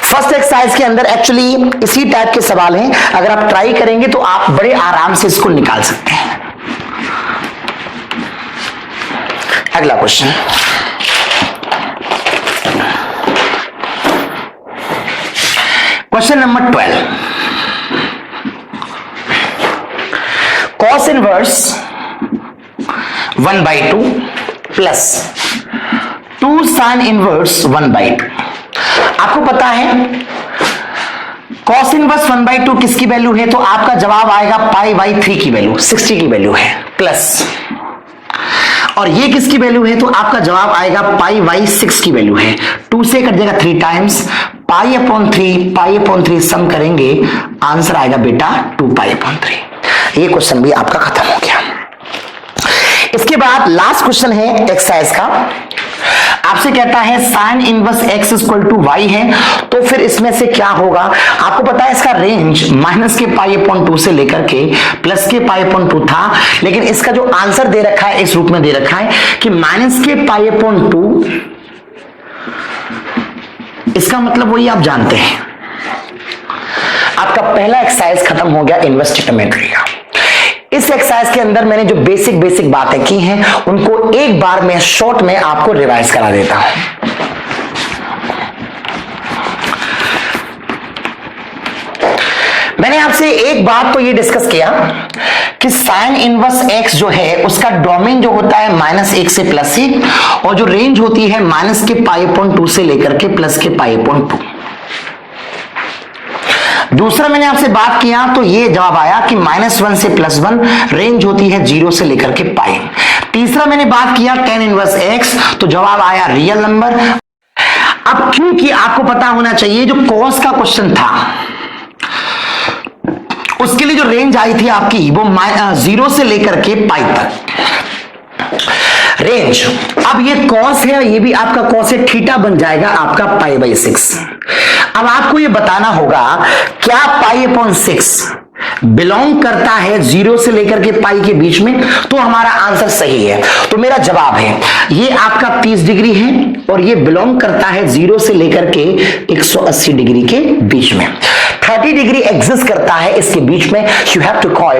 फर्स्ट एक्सरसाइज के अंदर एक्चुअली इसी टाइप के सवाल हैं, अगर आप ट्राई करेंगे तो आप बड़े आराम से इसको निकाल सकते हैं। अगला question, question number 12, cos inverse 1/2 plus 2 sin inverse 1/2। आपको पता है cos इनवर्स 1/2 किसकी वैल्यू है? तो आपका जवाब आएगा π/3 की वैल्यू, 60 की वैल्यू है, प्लस और ये किसकी वैल्यू है? तो आपका जवाब आएगा π/6 की वैल्यू है। 2 से कट जाएगा 3 टाइम्स, π/3 सम करेंगे, आंसर आएगा बेटा 2π/3। ये क्वेश्चन भी आपका खत्म हो गया। इसके बाद लास्ट क्वेश्चन है एक्सरसाइज का, आपसे कहता है sine inverse x equal to y है, तो फिर इसमें से क्या होगा? आपको पता है इसका रेंज माइनस के π/2 से लेकर के प्लस के π/2 था, लेकिन इसका जो आंसर दे रखा है इस रूप में दे रखा है कि माइनस के π/2, इसका मतलब वही आप जानते हैं। आपका पहला एक्सरसाइज खत्म हो गया इनवर्स ट्रिग्नोमेट्री का। इस एक्सरसाइज के अंदर मैंने जो बेसिक बातें की हैं उनको एक बार में शॉर्ट में आपको रिवाइज करा देता हूं। मैंने आपसे एक बात तो ये डिस्कस किया कि साइन इनवर्स x जो है उसका डोमेन जो होता है -1 से +1 और जो रेंज होती है माइनस के π/2 से लेकर के प्लस के π/2। दूसरा मैंने आपसे बात किया तो ये जवाब आया कि -1 से +1, रेंज होती है 0 से लेकर के π। तीसरा मैंने बात किया tan इनवर्स x, तो जवाब आया रियल नंबर। अब क्योंकि आपको पता होना चाहिए जो cos का क्वेश्चन था उसके लिए जो रेंज आई थी आपकी वो 0 से लेकर के π तक रेंज। अब ये cos है, ये भी आपका cos है, थीटा बन जाएगा आपका π/6। अब आपको ये बताना होगा क्या π/6 बिलोंग करता है 0 से लेकर के π के बीच में, तो हमारा आंसर सही है। तो मेरा जवाब है ये आपका 30 डिग्री है और ये बिलोंग करता है 0 से लेकर के 180 डिग्री के बीच में। 30 डिग्री एग्जिस्ट करता है इसके बीच में। You have to call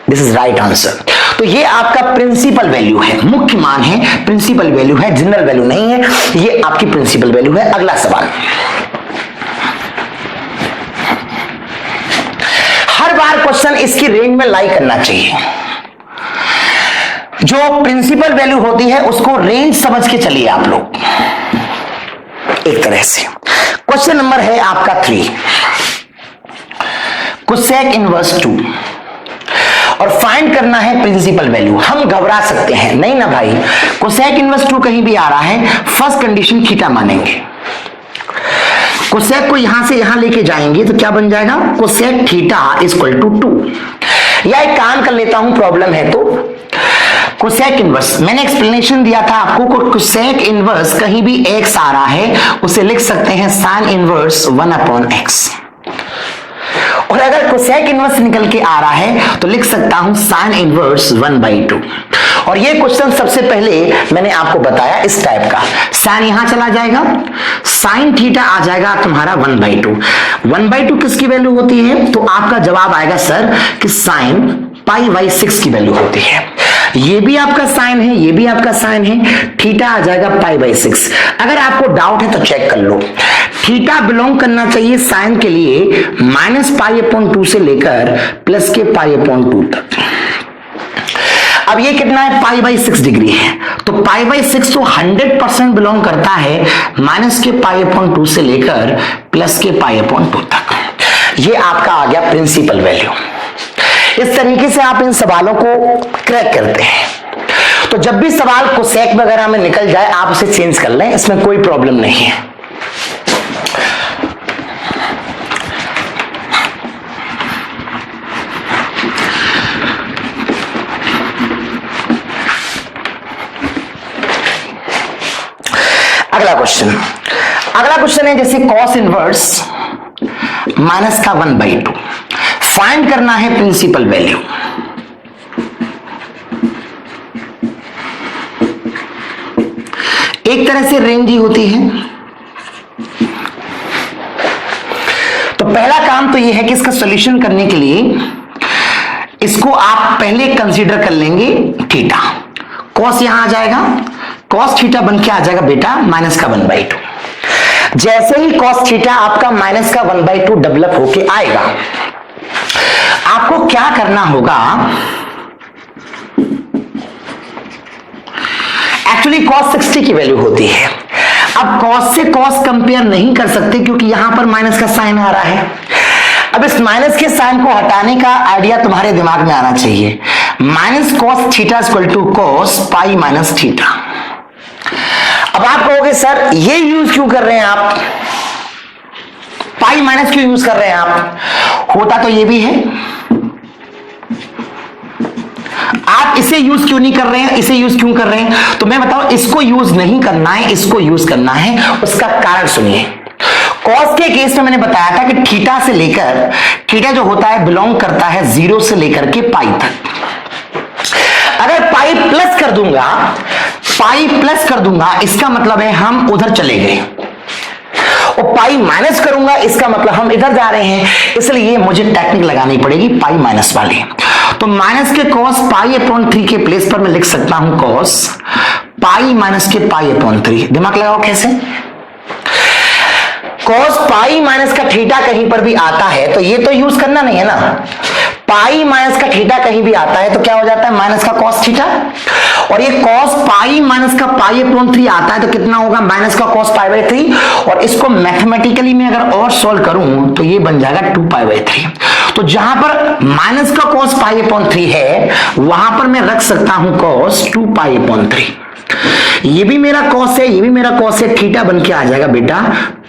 this is right answer. तो ये आपका प्रिंसिपल वैल्यू है, मुख्य मान है, प्रिंसिपल वैल्यू है, जनरल वैल्यू नहीं है, ये आपकी प्रिंसिपल वैल्यू है। अगला सवाल, हर बार क्वेश्चन इसकी रेंज में लाई करना चाहिए। जो प्रिंसिपल वैल्यू होती है उसको रेंज समझ के चलिए आप लोग एक तरह से। क्वेश्चन नंबर है आपका 3, कोसेक इनवर्स 2 और फाइंड करना है प्रिंसिपल वैल्यू। हम घबरा सकते हैं, नहीं ना भाई, कोसेक इनवर्स 2 कहीं भी आ रहा है, फर्स्ट कंडीशन थीटा मानेंगे। कोसेक को यहां से यहां लेके जाएंगे तो क्या बन जाएगा? Cosec theta equal to 2। या एक काम कर लेता हूं, प्रॉब्लम है तो कोसेक इनवर्स, मैंने एक्सप्लेनेशन दिया था आपको, कोसेक इनवर्स कहीं भी x आ रहा है उसे लिख सकते हैं साइन इनवर्स 1/x, और अगर कोसेक इनवर्स निकल के आ रहा है तो लिख सकता हूं साइन इनवर्स 1/2। और ये क्वेश्चन सबसे पहले मैंने आपको बताया इस टाइप का, साइन यहां चला जाएगा, साइन थीटा आ जाएगा तुम्हारा 1/2। 1/2 किसकी वैल्यू होती है? तो आपका जवाब आएगा सर कि साइन π/6 की वैल्यू होती है। ये भी आपका साइन है, ये भी आपका साइन है, थीटा आ जाएगा π/6। अगर आपको डाउट है तो चेक कर लो, थीटा बिलोंग करना चाहिए साइन के लिए -π/2 से लेकर प्लस के π/2 तक। अब ये कितना है? π/6 डिग्री है, तो π/6 तो 100% बिलोंग करता है माइनस के π/2 से लेकर प्लस के π/2 तक। ये आपका आ गया प्रिंसिपल वैल्यू। इस तरीके से आप इन सवालों को क्रैक करते हैं। तो जब भी सवाल कोसेक वगैरह में निकल जाए आप उसे चेंज कर लें, इसमें कोई प्रॉब्लम नहीं है। अगला क्वेश्चन, अगला क्वेश्चन है जैसे कॉस इनवर्स माइनस का 1/2, फाइंड करना है प्रिंसिपल वैल्यू। एक तरह से रेंज ही होती है। तो पहला काम तो यह है कि इसका सॉल्यूशन करने के लिए इसको आप पहले कंसीडर कर लेंगे थीटा। कॉस यहां आ जाएगा, कॉस थीटा बन के आ जाएगा बेटा माइनस का 1/2। जैसे ही कॉस थीटा आपका माइनस का 1/2 डेवलप होके आएगा, आपको क्या करना होगा, एक्चुअली cos 60 की वैल्यू होती है। अब cos से cos कंपेयर नहीं कर सकते क्योंकि यहां पर माइनस का साइन आ रहा है। अब इस माइनस के साइन को हटाने का आइडिया तुम्हारे दिमाग में आना चाहिए। Minus cos theta equal to cos pi minus theta. अब आप कहोगे सर ये यूज क्यों कर रहे हैं आप, पाई माइनस क्यों यूज कर रहे हैं आप, होता तो ये भी है, आप इसे यूज क्यों नहीं कर रहे हैं, इसे यूज क्यों कर रहे हैं। तो मैं बताऊं, इसको यूज नहीं करना है, इसको यूज करना है। उसका कारण सुनिए। कॉस के केस में मैंने बताया था कि थीटा से लेकर, थीटा जो होता है बिलोंग करता है 0 से लेकर के पाई तक। अगर पाई प्लस कर दूंगा, पाई प्लस कर दूंगा, इसका मतलब है हम उधर चले गए, और पाई माइनस करूंगा इसका मतलब हम इधर जा रहे हैं। इसलिए मुझे टेक्निक लगानी पड़ेगी पाई माइनस वाली। तो माइनस के cos पाई अपॉन 3 के प्लेस पर मैं लिख सकता हूं cos पाई माइनस के पाई अपॉन 3। दिमाग लगाओ कैसे। cos पाई माइनस का थीटा कहीं पर भी आता है तो ये तो यूज करना नहीं है ना। पाई माइनस का थीटा कहीं भी आता है तो क्या हो जाता है माइनस का cos थीटा, और ये cos पाई माइनस का पाई अपॉन 3 आता है तो कितना होगा माइनस का cos पाई बाई 3। और इसको मैथमेटिकली में अगर और सॉल्व करूं तो ये बन जाएगा 2 पाई बाई 3। तो जहां पर माइनस का cos पाई अपॉन 3 है वहां पर मैं रख सकता हूं cos 2 पाई अपॉन 3। ये भी मेरा cos है, ये भी मेरा cos है, थीटा बन के आ जाएगा बेटा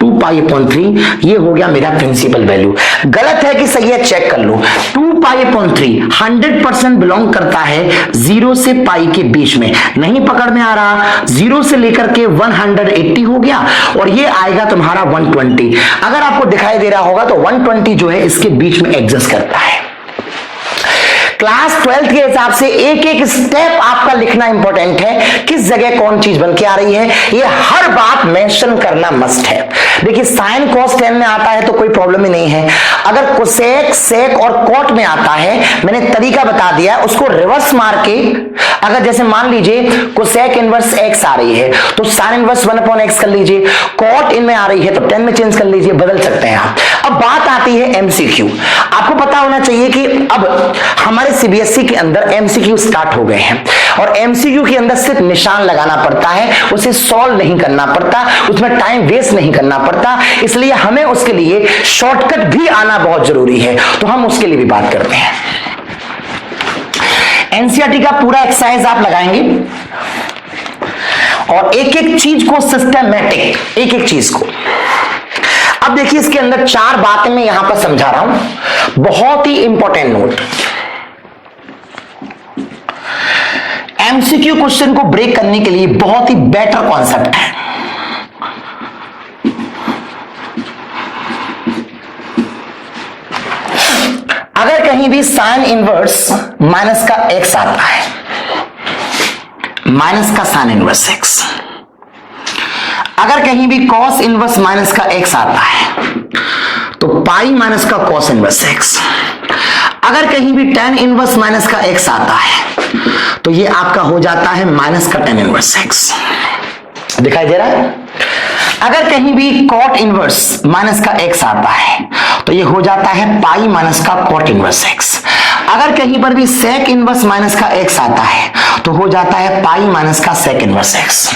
2 पाई अपॉन 3। ये हो गया मेरा प्रिंसिपल वैल्यू। गलत है कि सही है चेक कर लो। 2 पाई अपॉन 3 100% बिलोंग करता है 0 से पाई के बीच में, नहीं पकड़ में आ रहा, 0 से लेकर के 180 हो गया, और ये आएगा तुम्हारा 120। अगर आपको दिखाई दे रहा होगा तो 120 जो है इसके बीच में एडजस्ट करता है। क्लास 12th के हिसाब से एक एक स्टेप आपका लिखना इंपॉर्टेंट है, किस जगह कौन चीज बन के आ रही है, ये हर बात मेंशन करना मस्ट है। देखिए साइन cos tan में आता है तो कोई प्रॉब्लम ही नहीं है। अगर कोसेक, सेक और कॉट में आता है, मैंने तरीका बता दिया, उसको रिवर्स मार के, अगर जैसे मान लीजिए कोसेक इनवर्स x आ रही है तो साइन इनवर्स 1/x कर लीजिए, कॉट इनमें आ रही है तो tan में चेंज कर लीजिए, बदल सकते हैं आप। अब बात आती है MCQ। आपको पता होना चाहिए कि अब हमारे सीबीएसई के अंदर MCQ स्टार्ट हो गए हैं, और MCQ के अंदर सिर्फ निशान लगाना पड़ता है, उसे सॉल्व नहीं करना पड़ता, उसमें टाइम वेस्ट नहीं करना पड़ता। इसलिए हमें उसके लिए शॉर्टकट भी आना बहुत जरूरी है, तो हम उसके लिए भी बात करते हैं। एनसीईआरटी का पूरा एक्सरसाइज आप लगाएंगे और एक एक चीज को सिस्टमैटिक, एक एक चीज को। अब देखिए इसके अंदर 4 बातें मैं यहां पर समझा रहा हूं, बहुत ही इंपॉर्टेंट नोट। एमसीक्यू क्वेश्चन को ब्रेक करने के लिए बहुत ही बेटर कॉन्सेप्ट है। अगर कहीं भी साइन इनवर्स माइनस का x आता है, माइनस का साइन इनवर्स x, अगर कहीं भी cos इनवर्स माइनस का x आता है तो पाई माइनस का cos इनवर्स x, अगर कहीं भी tan इनवर्स माइनस का x आता है तो ये आपका हो जाता है माइनस का tan इनवर्स x। दिखाई दे रहा है। अगर कहीं भी cot इनवर्स माइनस का x आता है तो ये हो जाता है पाई माइनस का cot इनवर्स x। अगर कहीं पर भी sec इनवर्स माइनस का x आता है तो हो जाता है पाई माइनस का sec इनवर्स x।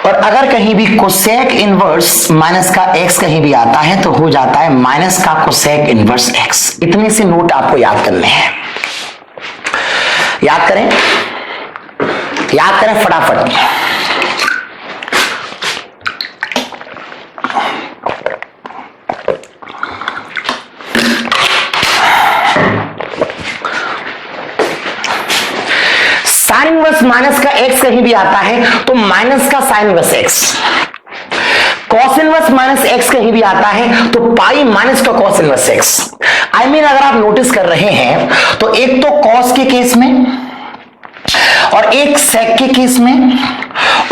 और अगर कहीं भी कोसेक इनवर्स माइनस का x कहीं भी आता है तो हो जाता है माइनस का कोसेक इनवर्स x। इतने से नोट आपको याद करने हैं। याद करें, याद करें फटाफट। साइन इनवर्स माइनस का x कहीं भी आता है तो माइनस का sine inverse x। Cos inverse minus x कहीं भी आता है तो पाई माइनस का cos inverse x. I mean अगर आप नोटिस कर रहे हैं तो एक तो कॉस के केस में और एक सेक के केस में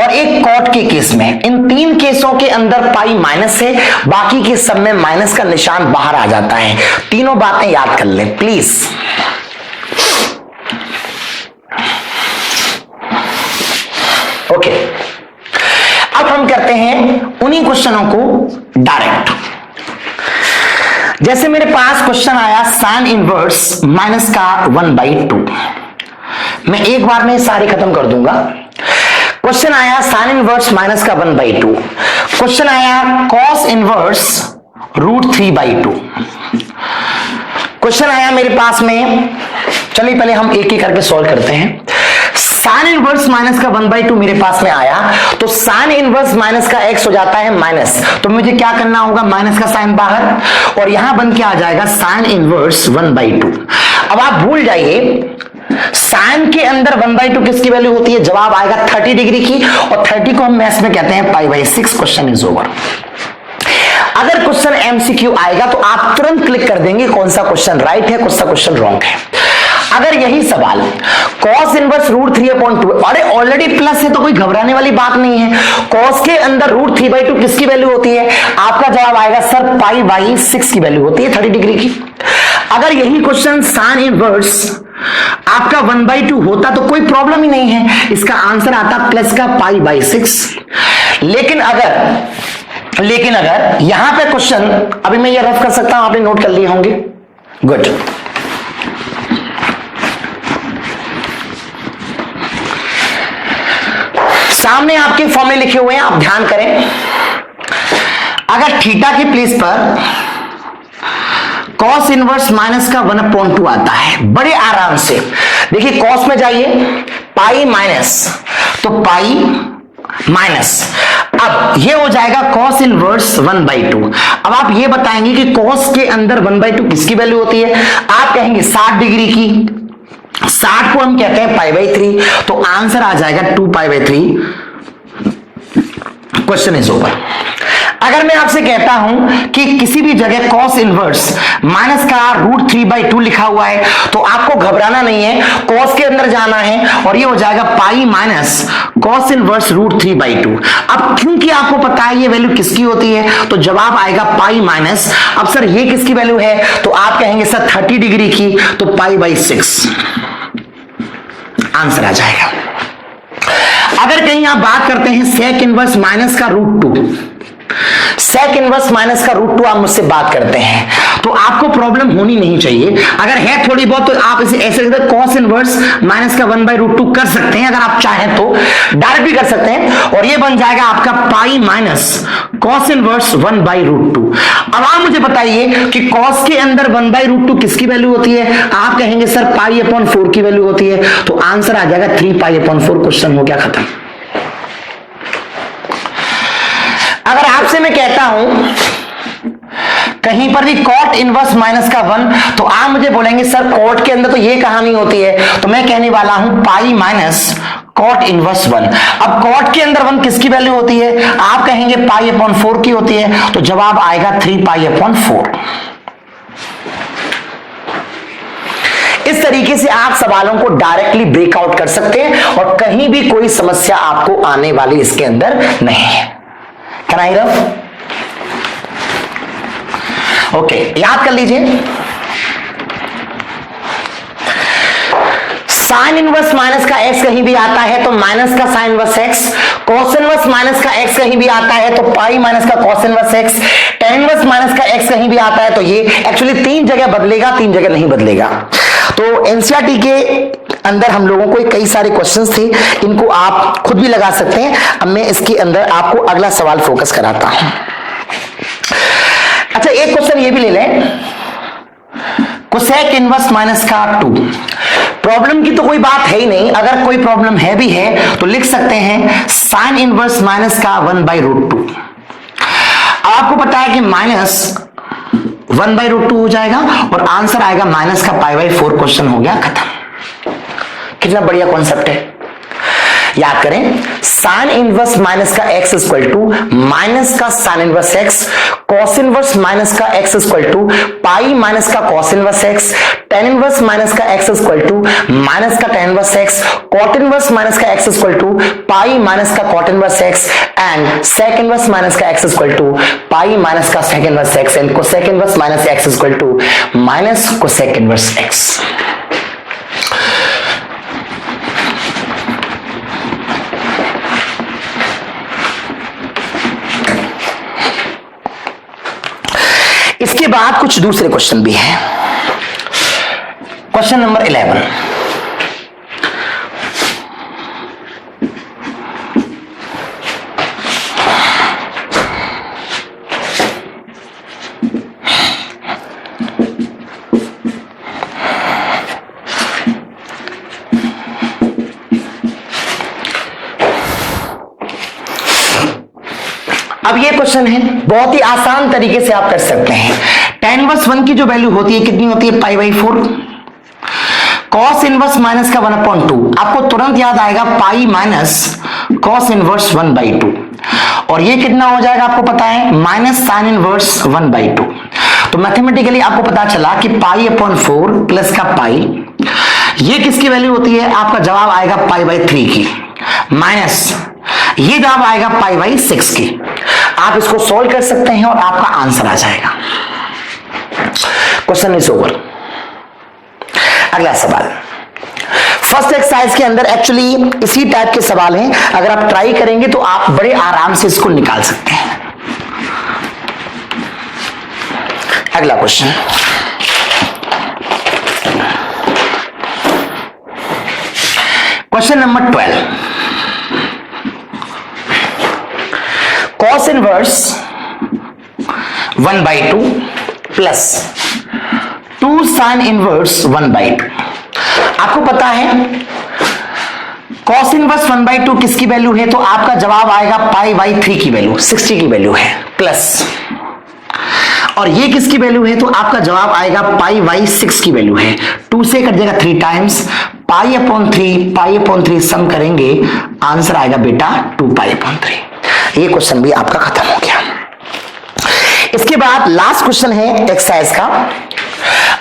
और एक कॉट के केस में, इन तीन केसों के अंदर पाई माइनस है, बाकी के सब में माइनस का निशान बाहर आ जाता है। तीनों बातें याद कर लें प्लीज। ओके, अब हम करते हैं उन्हीं क्वेश्चनों को डायरेक्ट। जैसे मेरे पास क्वेश्चन आया साइन इनवर्स माइनस का 1/2, मैं एक बार में सारे खत्म कर दूंगा। क्वेश्चन आया साइन इनवर्स माइनस का 1/2, क्वेश्चन आया कॉस इनवर्स √3/2, क्वेश्चन आया मेरे पास में, चलिए पहले हम एक एक करके सॉल्व करते हैं। साइन इनवर्स माइनस का 1/2 मेरे पास में आया तो साइन इनवर्स माइनस का x हो जाता है माइनस, तो मुझे क्या करना होगा, माइनस का साइन बाहर और यहां बन के आ जाएगा साइन इनवर्स 1/2। अब आप भूल जाइए साइन के अंदर 1/2 किसकी वैल्यू होती है, जवाब आएगा 30 डिग्री की, और 30 को हम मैथ्स में कहते हैं π/6। Question is over. अगर क्वेश्चन एमसीक्यू आएगा तो आप तुरंत क्लिक कर देंगे कौन सा क्वेश्चन राइट है, कौन सा क्वेश्चन रॉन्ग है। अगर यही सवाल cos इनवर्स √3/2, अरे ऑलरेडी प्लस है तो कोई घबराने वाली बात नहीं है। cos के अंदर √3/2 किसकी वैल्यू होती है, आपका जवाब आएगा सर π/6 की वैल्यू होती है 30 डिग्री की। अगर यही क्वेश्चन साइन इनवर्स आपका 1/2 होता तो कोई प्रॉब्लम ही नहीं है, इसका आंसर आता प्लस का π/6। लेकिन अगर यहां पे क्वेश्चन, अभी मैं ये रफ कर सकता हूं, आपने नोट कर लिए होंगे, गुड। सामने आपके फॉर्मूले लिखे हुए हैं, आप ध्यान करें। अगर थीटा की प्लेस पर कॉस इनवर्स माइनस का 1/2 आता है, बड़े आराम से देखिए, कॉस में जाइए पाई माइनस, तो पाई माइनस, अब ये हो जाएगा कॉस इनवर्स 1/2। अब आप ये बताएंगे कि कॉस के अंदर 1/2 किसकी वैल्यू होती है, आप कहेंगे 60 डिग्री की, 60 को हम कहते हैं π/3, तो आंसर आ जाएगा 2π/3। Question is over. अगर मैं आपसे कहता हूं कि किसी भी जगह cos इनवर्स माइनस का √3/2 लिखा हुआ है तो आपको घबराना नहीं है, cos के अंदर जाना है और ये हो जाएगा पाई माइनस cos इनवर्स √3/2। अब क्योंकि आपको पता है ये वैल्यू किसकी होती है तो जवाब आएगा पाई माइनस, अब सर ये किसकी वैल्यू है तो आप कहेंगे सर 30 डिग्री की, तो π/6 आंसर आ जाएगा। अगर कहीं आप बात करते हैं सेक इनवर्स माइनस का √2, सेक इनवर्स माइनस का √2 आप मुझसे बात करते हैं तो आपको प्रॉब्लम होनी नहीं चाहिए। अगर है थोड़ी बहुत तो आप इसे ऐसे कॉस इनवर्स माइनस का 1/√2 कर सकते हैं, अगर आप चाहें तो डायरेक्ट भी कर सकते हैं, और ये बन जाएगा आपका पाई माइनस कॉस इनवर्स 1/√2। अब आप मुझे बताइए कि कॉस के अंदर 1/√2 किसकी वैल्यू होती है, आप कहेंगे सर π/4 की वैल्यू होती है, तो आंसर आ जाएगा 3π/4। क्वेश्चन हो गया खत्म। अगर आपसे मैं कहता हूं कहीं पर भी कॉट इनवर्स माइनस का 1, तो आप मुझे बोलेंगे सर कॉट के अंदर तो ये कहानी होती है, तो मैं कहने वाला हूं पाई माइनस कॉट इनवर्स 1। अब कॉट के अंदर 1 किसकी वैल्यू होती है, आप कहेंगे π/4 की होती है, तो जवाब आएगा 3π/4। इस तरीके से आप सवालों को डायरेक्टली ब्रेकआउट कर सकते हैं और कहीं भी कोई समस्या आपको आने वाली इसके अंदर नहीं है। Can I rub? ओके, याद कर लीजिए, साइन इनवर्स माइनस का x कहीं भी आता है तो माइनस का sine inverse x, cos inverse minus का x कहीं भी आता है तो पाई माइनस का cos inverse x, tan inverse minus का x कहीं भी आता है तो ये एक्चुअली 3 जगह बदलेगा, 3 जगह नहीं बदलेगा। तो एनसीईआरटी के अंदर हम लोगों को कई सारे क्वेश्चंस थे, इनको आप खुद भी लगा सकते हैं। अब मैं इसके अंदर आपको अगला सवाल फोकस कराता हूं। अच्छा, एक क्वेश्चन ये भी ले लें, कोसेक इनवर्स माइनस का 2। प्रॉब्लम की तो कोई बात है ही नहीं, अगर कोई प्रॉब्लम है भी है तो लिख सकते हैं साइन इनवर्स माइनस का 1/√2। आपको पता है कि माइनस 1/√2 हो जाएगा और आंसर आएगा माइनस का π/4। क्वेश्चन हो गया खत्म। कितना बढ़िया कॉन्सेप्ट है। याद करें, साइन इनवर्स माइनस का एक्स इक्वल टू माइनस का sine inverse X, cos inverse minus का X equal to pi minus का cos inverse X, tan inverse minus का एक्स इक्वल टू माइनस का tan inverse X, cot inverse minus का X equal to pi minus का cot inverse X, and sec inverse minus का X equal to pi minus का sec inverse X, and cosec inverse minus x equal to minus cosec inverse x. इसके बाद कुछ दूसरे question भी हैं। Question number 11, अब ये क्वेश्चन है, बहुत ही आसान तरीके से आप कर सकते हैं। tan इनवर्स 1 की जो वैल्यू होती है कितनी होती है, pi by 4। cos inverse minus का 1/2, आपको तुरंत याद आएगा पाई माइनस cos इनवर्स 1/2, और ये कितना हो जाएगा आपको पता है, माइनस साइन इनवर्स 1/2। तो मैथमेटिकली आपको पता चला कि पाई अपॉन 4 प्लस का पाई, ये किसकी वैल्यू होती है, आपका जवाब आएगा पाई बाई 3 की, माइनस ये जवाब आएगा पाई बाई 6 की। आप इसको सॉल्व कर सकते हैं और आपका आंसर आ जाएगा। Question is over. अगला सवाल, फर्स्ट एक्सरसाइज के अंदर एक्चुअली इसी टाइप के सवाल हैं, अगर आप ट्राई करेंगे तो आप बड़े आराम से इसको निकाल सकते हैं। अगला question, question number 12, cos inverse 1/2 plus 2 sine inverse 1/2। आपको पता है cos इनवर्स 1/2 किसकी वैल्यू है, तो आपका जवाब आएगा पाई बाई 3 की वैल्यू, 60 की वैल्यू है, प्लस और ये किसकी वैल्यू है, तो आपका जवाब आएगा पाई बाई 6 की वैल्यू है। 2 से कट जाएगा 3 टाइम्स, पाई अपॉन 3 सम करेंगे, आंसर आएगा बेटा 2 पाई अपॉन 3। ये क्वेश्चन भी आपका खत्म हो गया। इसके बाद लास्ट क्वेश्चन है एक्सरसाइज का,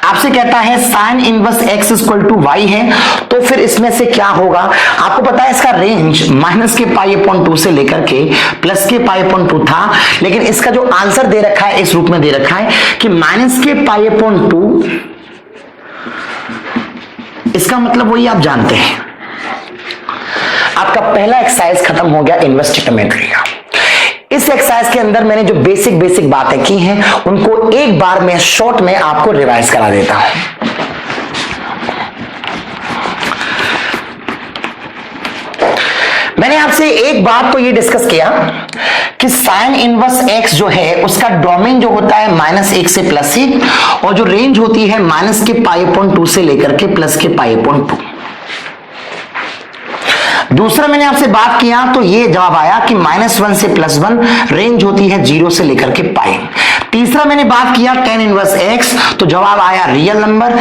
आपसे कहता है sine inverse x equal to y है, तो फिर इसमें से क्या होगा। आपको पता है इसका रेंज माइनस के पाई अपॉन 2 से लेकर के प्लस के पाई अपॉन 2 था, लेकिन इसका जो आंसर दे रखा है इस रूप में दे रखा है कि माइनस के पाई अपॉन 2, इसका मतलब वही आप जानते हैं। आपका पहला एक्सरसाइज खत्म हो गया इनवर्स ट्रिग्नोमेट्री का। इस एक्सरसाइज के अंदर मैंने जो बेसिक बातें की हैं उनको एक बार में शॉर्ट में आपको रिवाइज करा देता हूं। मैंने आपसे एक बात तो ये डिस्कस किया कि साइन इनवर्स एक्स जो है उसका डोमेन जो होता है -1 से +1, और जो रेंज होती है माइनस के पाई अपॉन 2 से लेकर के प्लस के पाई अपॉन 2। दूसरा मैंने आपसे बात किया तो ये जवाब आया कि -1 से +1, रेंज होती है 0 से लेकर के पाई। तीसरा मैंने बात किया tan इनवर्स x, तो जवाब आया रियल नंबर,